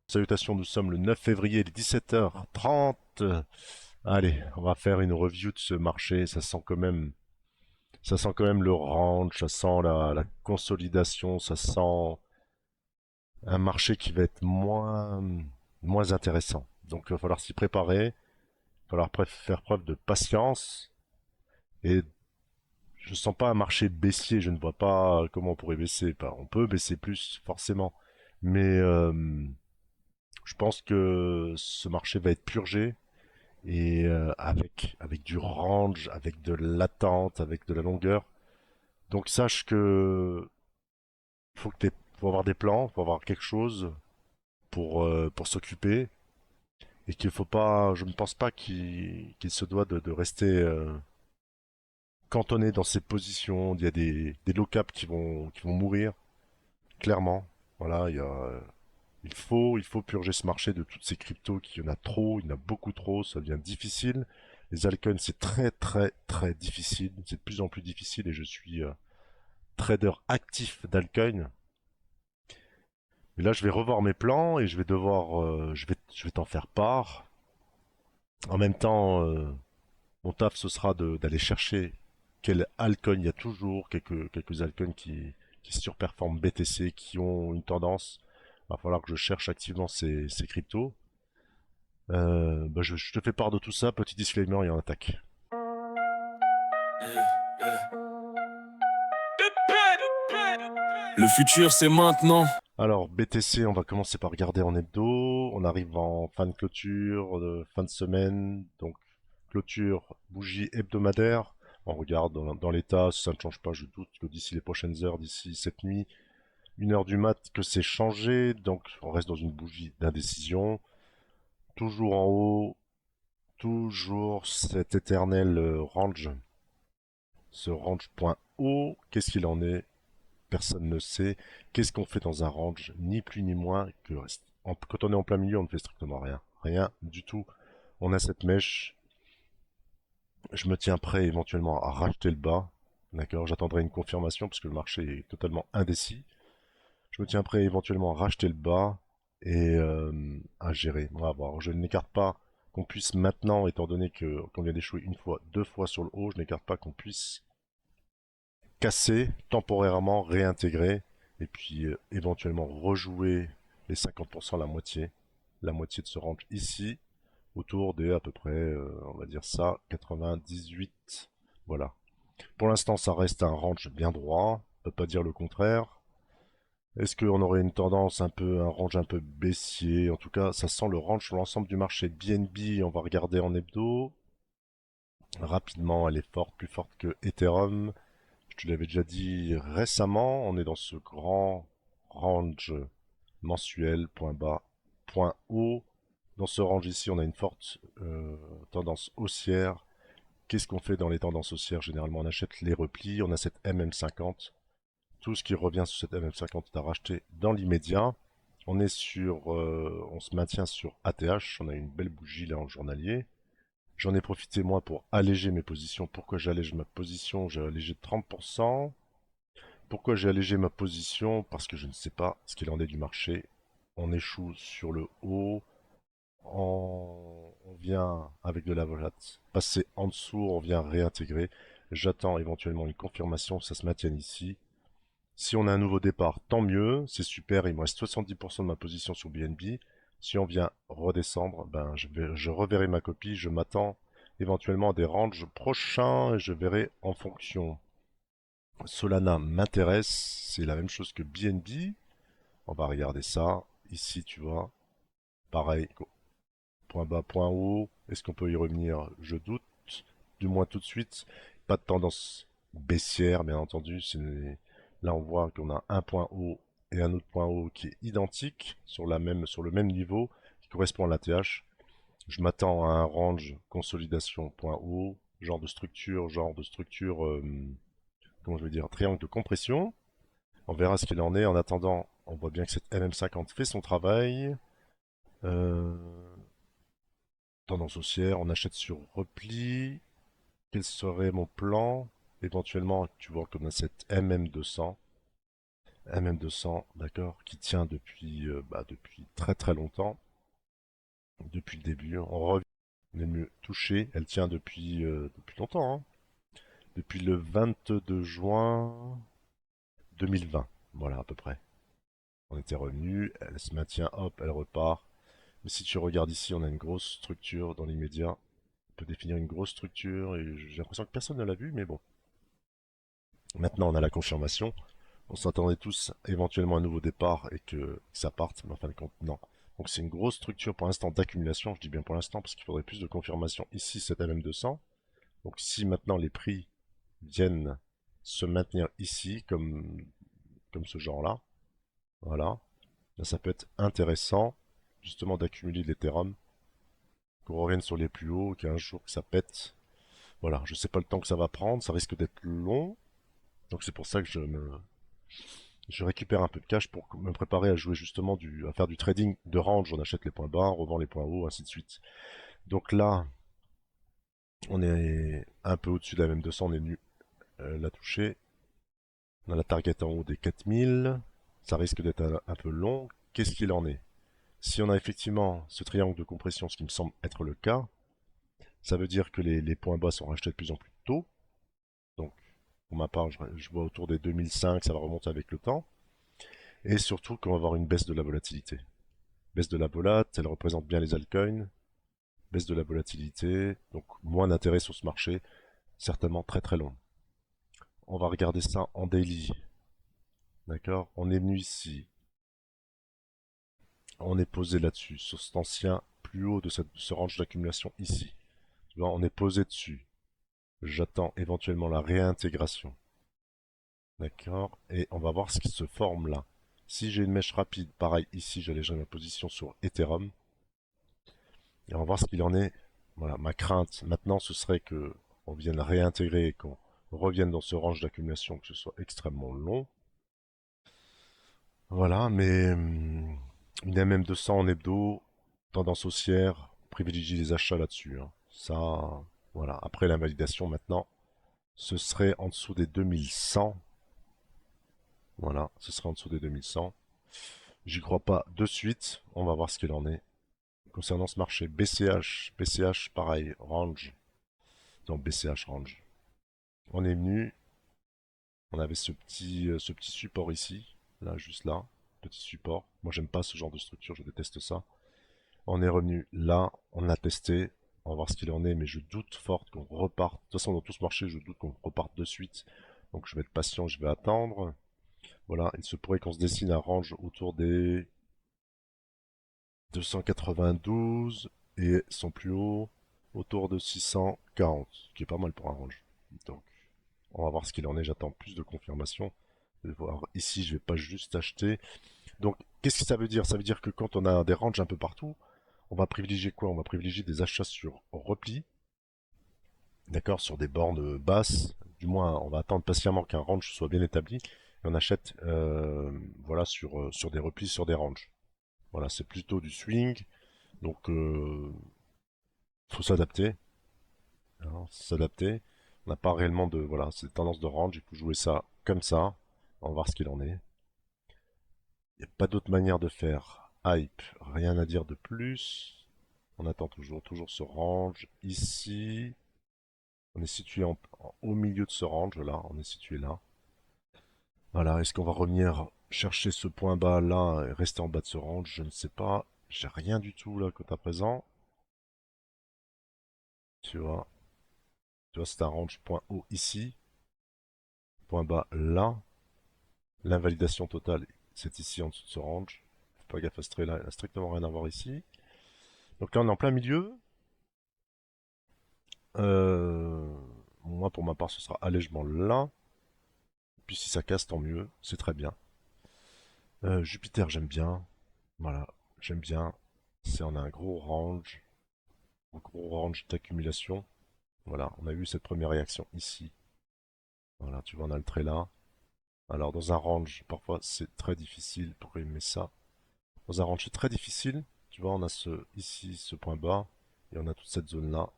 Salutations, nous sommes le 9 février, il est 17h30. Allez, on va faire une review de ce marché. Ça sent quand même le range, ça sent la consolidation, ça sent un marché qui va être moins intéressant. Donc il va falloir s'y préparer, il va falloir faire preuve de patience. Et je ne sens pas un marché baissier, je ne vois pas comment on pourrait baisser. Enfin, on peut baisser plus, forcément. Mais je pense que ce marché va être purgé. Et avec du range, avec de l'attente, avec de la longueur. Donc sache que faut avoir des plans, faut avoir quelque chose pour s'occuper et qu'il faut pas, je ne pense pas qu'il se doit de rester cantonné dans ses positions. Il y a des low caps qui vont mourir clairement. Voilà, il faut purger ce marché de toutes ces cryptos, qu'il y en a trop, il y en a beaucoup trop, ça devient difficile. Les altcoins, c'est très très très difficile, c'est de plus en plus difficile et je suis trader actif d'altcoin. Et là, je vais revoir mes plans et je vais devoir, je vais t'en faire part. En même temps, mon taf, ce sera d'aller chercher quel altcoin il y a toujours, quelques altcoins qui surperforment BTC, qui ont une tendance. Il va falloir que je cherche activement ces cryptos. Je te fais part de tout ça, petit disclaimer et on attaque. Le futur, c'est maintenant. Alors BTC, on va commencer par regarder en hebdo. On arrive en fin de clôture, fin de semaine, donc clôture, bougie hebdomadaire. On regarde dans l'état, si ça ne change pas, je doute que d'ici les prochaines heures, d'ici cette nuit, 1 heure du mat, que c'est changé. Donc on reste dans une bougie d'indécision. Toujours en haut, toujours cet éternel range. Ce range point haut, qu'est-ce qu'il en est? Personne ne sait. Qu'est-ce qu'on fait dans un range? Ni plus ni moins que quand on est en plein milieu, on ne fait strictement rien. Rien du tout. On a cette mèche. Je me tiens prêt éventuellement à racheter le bas. D'accord. J'attendrai une confirmation parce que le marché est totalement indécis. Je me tiens prêt éventuellement à racheter le bas et à gérer. On va voir. Je n'écarte pas qu'on puisse maintenant, étant donné que qu'on vient d'échouer une fois, deux fois sur le haut, je n'écarte pas qu'on puisse casser temporairement, réintégrer, et puis éventuellement rejouer les 50%, la moitié de ce range ici, autour des à peu près, on va dire ça, 98. Voilà. Pour l'instant, ça reste un range bien droit, on peut pas dire le contraire. Est-ce qu'on aurait une tendance un range un peu baissier? En tout cas, ça sent le range sur l'ensemble du marché BNB. On va regarder en hebdo. Rapidement, elle est forte, plus forte que Ethereum. Je te l'avais déjà dit récemment, on est dans ce grand range mensuel, point bas, point haut. Dans ce range ici, on a une forte tendance haussière. Qu'est-ce qu'on fait dans les tendances haussières? Généralement, on achète les replis, on a cette MM50. Tout ce qui revient sur cette MM50 est à racheter dans l'immédiat. On se maintient sur ATH, on a une belle bougie là en journalier. J'en ai profité moi pour alléger mes positions. Pourquoi j'allège ma position? J'ai allégé de 30%. Pourquoi j'ai allégé ma position? Parce que je ne sais pas ce qu'il en est du marché. On échoue sur le haut. On vient avec de la volate passer en dessous, on vient réintégrer. J'attends éventuellement une confirmation, ça se maintienne ici. Si on a un nouveau départ, tant mieux, c'est super, il me reste 70% de ma position sur BNB. Si on vient redescendre, ben je reverrai ma copie, je m'attends éventuellement à des ranges prochains et je verrai en fonction. Solana m'intéresse, c'est la même chose que BNB. On va regarder ça. Ici, tu vois, pareil, point bas, point haut. Est-ce qu'on peut y revenir? Je doute, du moins tout de suite. Pas de tendance baissière, bien entendu. Là, on voit qu'on a un point haut et un autre point haut qui est identique sur le même niveau, qui correspond à l'ATH. Je m'attends à un range consolidation point haut, genre de structure, comment je vais dire, triangle de compression. On verra ce qu'il en est. En attendant, on voit bien que cette MM50 fait son travail. Euh, Tendance haussière, on achète sur repli. Quel serait mon plan? Éventuellement, tu vois qu'on a cette MM200. MM200, d'accord, qui tient depuis très très longtemps, depuis le début. On revient, on est mieux touché, elle tient depuis longtemps, hein. Depuis le 22 juin 2020, voilà à peu près. On était revenu, elle se maintient, hop, elle repart. Mais si tu regardes ici, on a une grosse structure dans l'immédiat. On peut définir une grosse structure et j'ai l'impression que personne ne l'a vu, mais bon. Maintenant, on a la confirmation. On s'attendait tous éventuellement à un nouveau départ et que ça parte, mais en fin de compte, non. Donc c'est une grosse structure pour l'instant d'accumulation, je dis bien pour l'instant parce qu'il faudrait plus de confirmation ici, cet LM200. Donc si maintenant les prix viennent se maintenir ici, comme ce genre-là, voilà, là, ça peut être intéressant justement d'accumuler de l'Ethereum, qu'on revienne sur les plus hauts, qu'un jour que ça pète. Voilà, je sais pas le temps que ça va prendre, ça risque d'être long, donc c'est pour ça que je récupère un peu de cash pour me préparer à jouer justement à faire du trading de range. On achète les points bas, on revend les points hauts, ainsi de suite. Donc là, on est un peu au-dessus de la M200, on est venu la toucher. On a la target en haut des 4000. Ça risque d'être un peu long. Qu'est-ce qu'il en est? Si on a effectivement ce triangle de compression, ce qui me semble être le cas, ça veut dire que les points bas sont rachetés de plus en plus tôt. Donc, pour ma part, je vois autour des 2005, ça va remonter avec le temps. Et surtout qu'on va avoir une baisse de la volatilité. Baisse de la volat, elle représente bien les altcoins. Baisse de la volatilité, donc moins d'intérêt sur ce marché, certainement très très long. On va regarder ça en daily. D'accord? On est venu ici. On est posé là-dessus, sur cet ancien plus haut de ce range d'accumulation ici. Tu vois, on est posé dessus. J'attends éventuellement la réintégration. D'accord? Et on va voir ce qui se forme là. Si j'ai une mèche rapide, pareil, ici j'allégerai ma position sur Ethereum. Et on va voir ce qu'il en est. Voilà, ma crainte maintenant ce serait que on vienne réintégrer et qu'on revienne dans ce range d'accumulation, que ce soit extrêmement long. Voilà, mais une MM200 en hebdo, tendance haussière, privilégie les achats là-dessus, hein. Ça, voilà. Après l'invalidation maintenant, ce serait en dessous des 2100. Voilà, ce serait en dessous des 2100. J'y crois pas de suite. On va voir ce qu'il en est. Concernant ce marché, BCH pareil, range. Donc BCH range. On est venu, on avait ce petit support ici, là, juste là, petit support. Moi, j'aime pas ce genre de structure, je déteste ça. On est revenu là, on a testé, on va voir ce qu'il en est, mais je doute fort qu'on reparte. De toute façon, dans tout ce marché, je doute qu'on reparte de suite. Donc, je vais être patient, je vais attendre. Voilà, il se pourrait qu'on se dessine un range autour des 292 et son plus haut autour de 640, qui est pas mal pour un range. Donc, on va voir ce qu'il en est, j'attends plus de confirmation. Je vais voir ici, je vais pas juste acheter. Donc, qu'est-ce que ça veut dire? Ça veut dire que quand on a des ranges un peu partout, on va privilégier quoi? On va privilégier des achats sur repli, d'accord, sur des bornes basses. Du moins, on va attendre patiemment qu'un range soit bien établi et on achète, voilà, sur des replis, sur des ranges. Voilà, c'est plutôt du swing. Donc, faut s'adapter, hein, s'adapter. On n'a pas réellement de, voilà, c'est tendance de range. Il faut jouer ça comme ça. On va voir ce qu'il en est. Il n'y a pas d'autre manière de faire. Hype, rien à dire de plus. On attend toujours ce range. Ici, on est situé au milieu de ce range là. On est situé là. Voilà, est-ce qu'on va revenir chercher ce point bas là et rester en bas de ce range? Je ne sais pas. J'ai rien du tout là à présent. Tu vois, c'est un range point haut ici, point bas là. L'invalidation totale, c'est ici en dessous de ce range. Faut pas gaffe à ce trait là, il n'a strictement rien à voir ici. Donc là on est en plein milieu. Euh, Moi pour ma part ce sera allègement là. Puis si ça casse tant mieux, c'est très bien. Jupiter j'aime bien. Voilà, j'aime bien. C'est on a un gros range d'accumulation. Voilà, on a eu cette première réaction ici. Voilà, tu vois on a le trait là. Alors dans un range, parfois c'est très difficile. Pourquoi il met ça? Dans un range c'est très difficile. Tu vois, on a ici ce point bas et on a toute cette zone là.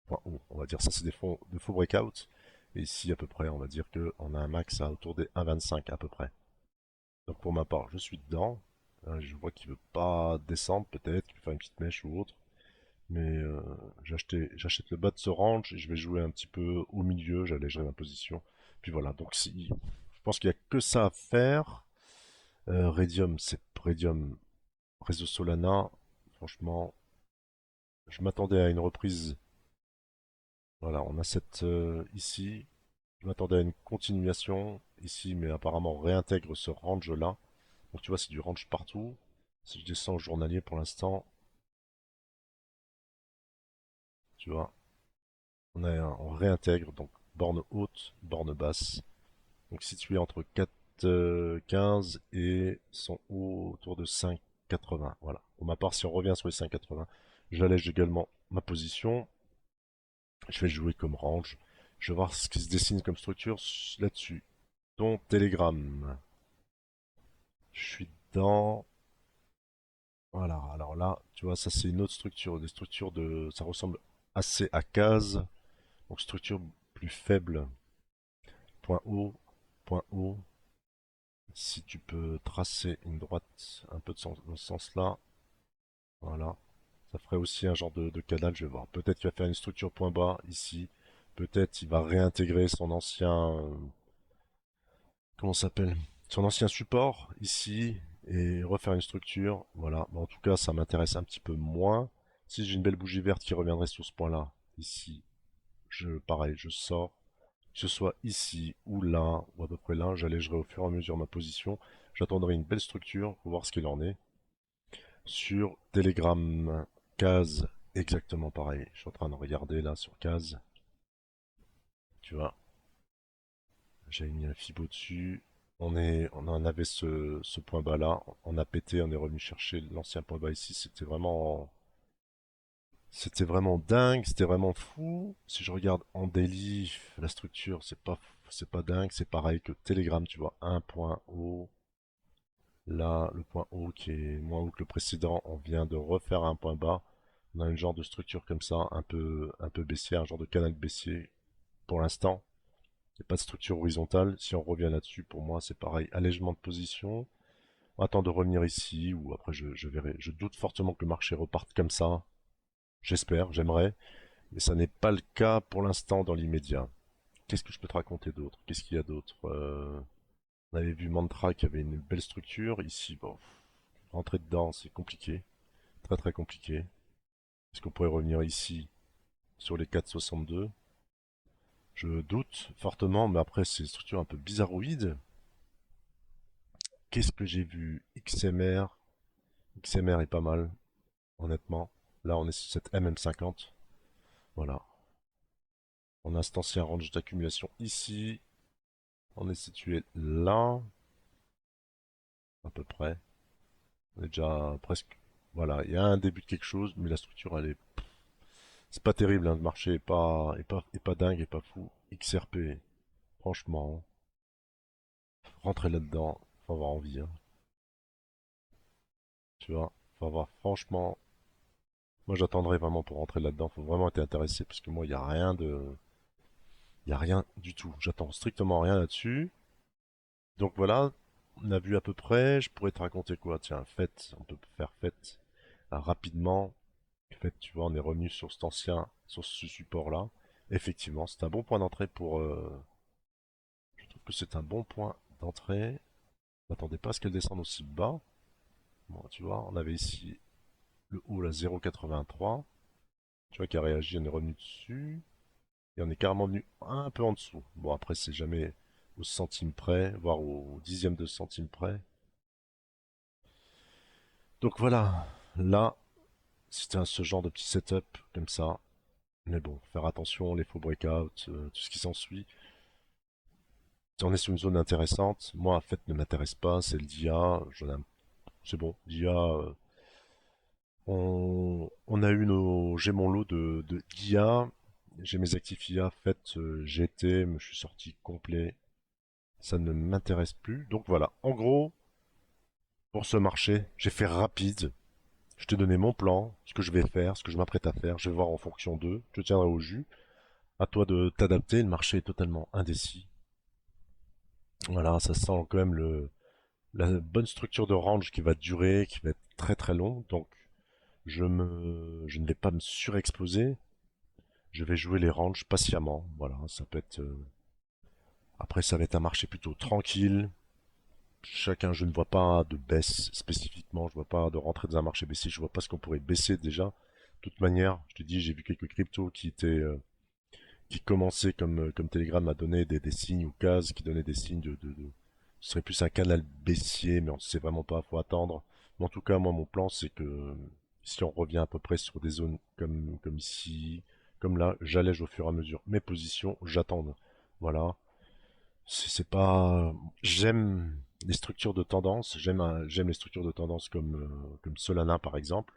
Point haut, on va dire ça c'est de faux breakouts. Et ici à peu près, on va dire qu'on a un max à autour des 1,25 à peu près. Donc pour ma part, je suis dedans. Je vois qu'il veut pas descendre, peut-être, qu'il veut faire une petite mèche ou autre. Mais j'achète le bas de ce range et je vais jouer un petit peu au milieu, j'allégerai ma position. Puis voilà, donc si, je pense qu'il n'y a que ça à faire. Radium, c'est Radium, réseau Solana. Franchement, je m'attendais à une reprise. Voilà, on a cette ici. Je m'attendais à une continuation ici, mais apparemment on réintègre ce range là. Donc tu vois, c'est du range partout. Si je descends au journalier pour l'instant, tu vois, on réintègre donc borne haute, borne basse. Donc situé entre 4,15 et son haut autour de 5,80. Voilà. Pour ma part, si on revient sur les 5,80, j'allège également ma position. Je vais jouer comme range. Je vais voir ce qui se dessine comme structure là-dessus. Ton Telegram. Je suis dans... Voilà, alors là, tu vois, ça c'est une autre structure. Des structures de... Ça ressemble assez à case. Donc structure plus faible. Point haut, point haut. Si tu peux tracer une droite un peu dans ce sens-là, voilà. Ça ferait aussi un genre de canal, je vais voir. Peut-être qu'il va faire une structure point bas ici. Peut-être il va réintégrer son ancien... comment ça s'appelle? Son ancien support ici et refaire une structure. Voilà. Mais en tout cas, ça m'intéresse un petit peu moins. Si j'ai une belle bougie verte qui reviendrait sur ce point-là, ici, pareil, je sors. Que ce soit ici ou là, ou à peu près là, j'allégerai au fur et à mesure ma position. J'attendrai une belle structure pour voir ce qu'il en est. Sur Telegram, case, exactement pareil. Je suis en train de regarder là sur case. Tu vois, j'ai mis un Fibo dessus. On en avait ce point bas là. On a pété, on est revenu chercher l'ancien point bas ici. C'était vraiment dingue, c'était vraiment fou. Si je regarde en daily, la structure, c'est pas dingue. C'est pareil que Telegram, tu vois, un point haut. Là, le point haut qui est moins haut que le précédent, on vient de refaire un point bas. On a un genre de structure comme ça, un peu baissière, un genre de canal baissier. Pour l'instant, il n'y a pas de structure horizontale. Si on revient là-dessus, pour moi, c'est pareil. Allègement de position. On attend de revenir ici, ou après je verrai. Je doute fortement que le marché reparte comme ça. J'espère, j'aimerais. Mais ça n'est pas le cas pour l'instant dans l'immédiat. Qu'est-ce que je peux te raconter d'autre? Qu'est-ce qu'il y a d'autre? On avait vu Mantra qui avait une belle structure. Ici, bon, rentrer dedans, c'est compliqué. Très très compliqué. Est-ce qu'on pourrait revenir ici sur les 4,62? Je doute fortement, mais après c'est une structure un peu bizarroïde. Qu'est-ce que j'ai vu? XMR. XMR est pas mal, honnêtement. Là on est sur cette MM50. Voilà. On a cet ancien range d'accumulation ici. On est situé là, à peu près. On est déjà presque... Voilà, il y a un début de quelque chose, mais la structure elle est... C'est pas terrible, hein. Le marché est pas dingue, est pas fou. XRP, franchement, rentrer là-dedans, faut avoir envie, hein. Tu vois, faut avoir franchement. Moi j'attendrai vraiment pour rentrer là-dedans, faut vraiment être intéressé parce que moi il y a rien de. Il y a rien du tout. J'attends strictement rien là-dessus. Donc voilà, on a vu à peu près, je pourrais te raconter quoi? Tiens, fête, on peut faire fête rapidement. Fête, tu vois, on est revenu sur cet ancien, sur ce support-là. Effectivement, c'est un bon point d'entrée pour. Je trouve que c'est un bon point d'entrée. Je m'attendais pas à ce qu'elle descende aussi bas. Bon, tu vois, on avait ici le haut, la 0,83. Tu vois, qui a réagi, on est revenu dessus. Et on est carrément venu un peu en dessous. Bon, après, c'est jamais au centime près, voire au dixième de centime près. Donc voilà, là, c'était ce genre de petit setup comme ça. Mais bon, faire attention, les faux breakouts, tout ce qui s'ensuit. Si on est sur une zone intéressante, moi, en fait, ne m'intéresse pas, c'est le DIA. C'est bon, DIA. On a eu j'ai mon lot de d'IA. J'ai mes actifs IA. Fait, GT, je suis sorti complet. Ça ne m'intéresse plus. Donc voilà. En gros, pour ce marché, j'ai fait rapide. Je t'ai donné mon plan, ce que je vais faire, ce que je m'apprête à faire. Je vais voir en fonction d'eux. Je te tiendrai au jus. À toi de t'adapter. Le marché est totalement indécis. Voilà, ça sent quand même la bonne structure de range qui va durer, qui va être très très long. Donc je ne vais pas me surexposer. Je vais jouer les ranges patiemment. Voilà, ça peut être. Après, ça va être un marché plutôt tranquille. Chacun, je ne vois pas de baisse spécifiquement. Je vois pas de rentrer dans un marché baissier. Je vois pas ce qu'on pourrait baisser déjà. De toute manière, je te dis, j'ai vu quelques cryptos qui commençaient comme Telegram à donner des signes ou cases qui donnaient des signes ce serait plus un canal baissier, mais on ne sait vraiment pas, faut attendre. Mais en tout cas, moi, mon plan, c'est que si on revient à peu près sur des zones comme ici, comme là, j'allège au fur et à mesure mes positions, j'attends. Voilà. C'est pas. J'aime les structures de tendance. J'aime les structures de tendance comme Solana par exemple.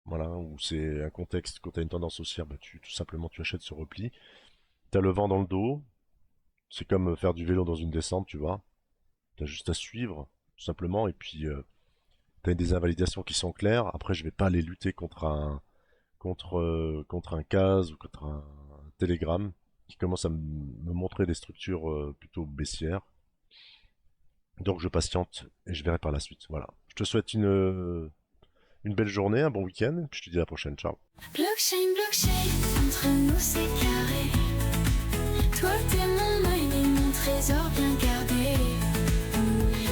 Voilà, où c'est un contexte quand tu as une tendance haussière, bah, tout simplement tu achètes ce repli. T'as le vent dans le dos. C'est comme faire du vélo dans une descente, tu vois. T'as juste à suivre, tout simplement, et puis t'as des invalidations qui sont claires. Après, je vais pas aller lutter contre un CAS ou contre un Telegram qui commence à me montrer des structures plutôt baissières. Donc je patiente et je verrai par la suite. Voilà. Je te souhaite une belle journée, un bon week-end, puis je te dis à la prochaine. Ciao. Blockchain, blockchain, entre nous c'est carré. Toi t'es mon mine et mon trésor bien gardé.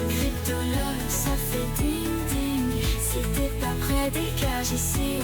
Crypto love, ça fait ding ding. Si t'es pas près, dégage ici.